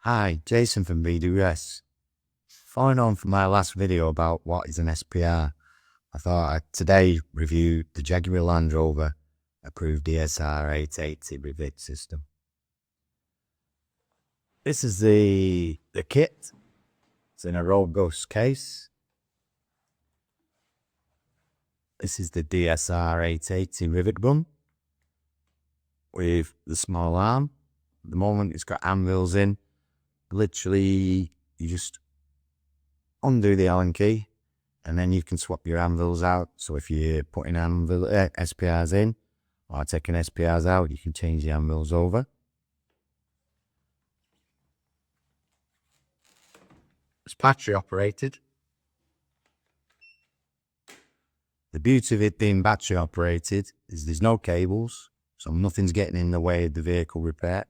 Hi, Jason from BWS. Following on from my last video about what is an SPR, I thought I'd today review the Jaguar Land Rover approved DSR880 Rivet system. This is the kit. It's in a robust case. This is the DSR880 Rivet gun with the small arm. At the moment it's got anvils in. Literally, you just undo the Allen key and then you can swap your anvils out. So if you're putting SPRs in or taking SPRs out, you can change the anvils over. It's battery operated. The beauty of it being battery operated is there's no cables, so nothing's getting in the way of the vehicle repair.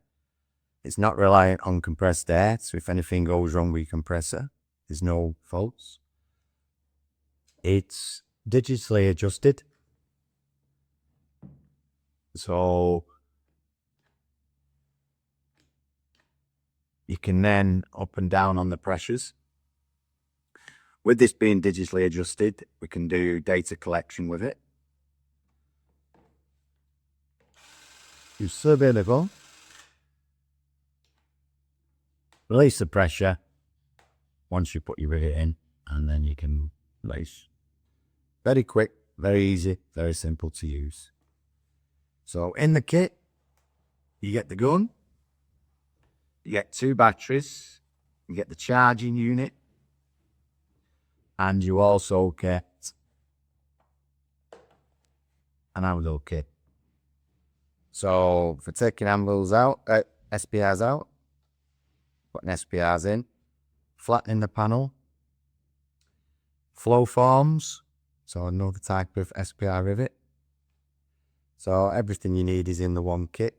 It's not reliant on compressed air, so if anything goes wrong with your compressor, there's no faults. It's digitally adjusted, so you can then up and down on the pressures. With this being digitally adjusted, we can do data collection with it. You survey the gun. Release the pressure once you put your rivet in, and then you can release. Very quick, very easy, very simple to use. So in the kit, you get the gun, you get 2 batteries, you get the charging unit, and you also get an anvil kit. So for taking anvils out, SPRs out, putting SPRs in, flattening the panel, flow forms, so another type of SPR rivet. So everything you need is in the one kit.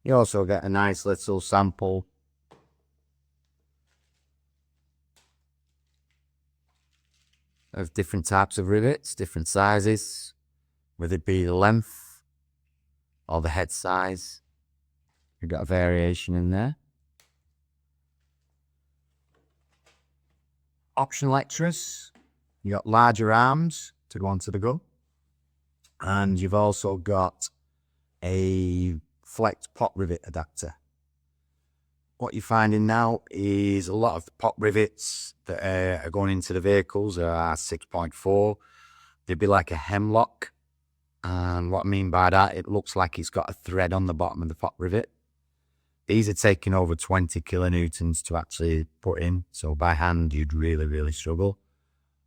You also get a nice little sample of different types of rivets, different sizes, whether it be the length or the head size. You've got a variation in there. Optional extras. You got larger arms to go onto the gun, and you've also got a flex pot rivet adapter. What you're finding now is a lot of the pot rivets that are going into the vehicles are 6.4. They'd be like a hemlock, and what I mean by that, it looks like it's got a thread on the bottom of the pot rivet. These are taking over 20 kilonewtons to actually put in, so by hand you'd really struggle.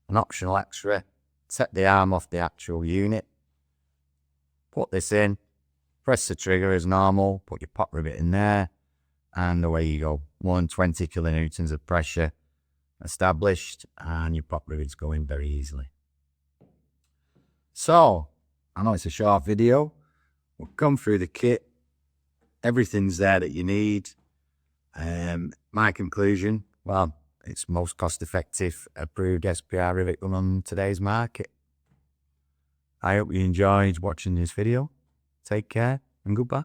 An optional extra, set the arm off the actual unit, put this in, press the trigger as normal, put your pot rivet in there, and away you go. 120 kilonewtons of pressure established, and your pot rivet's going very easily. So, I know it's a short video. We'll come through the kit. Everything's there that you need. My conclusion, well, it's most cost-effective approved SPR rivet gun on today's market. I hope you enjoyed watching this video. Take care and goodbye.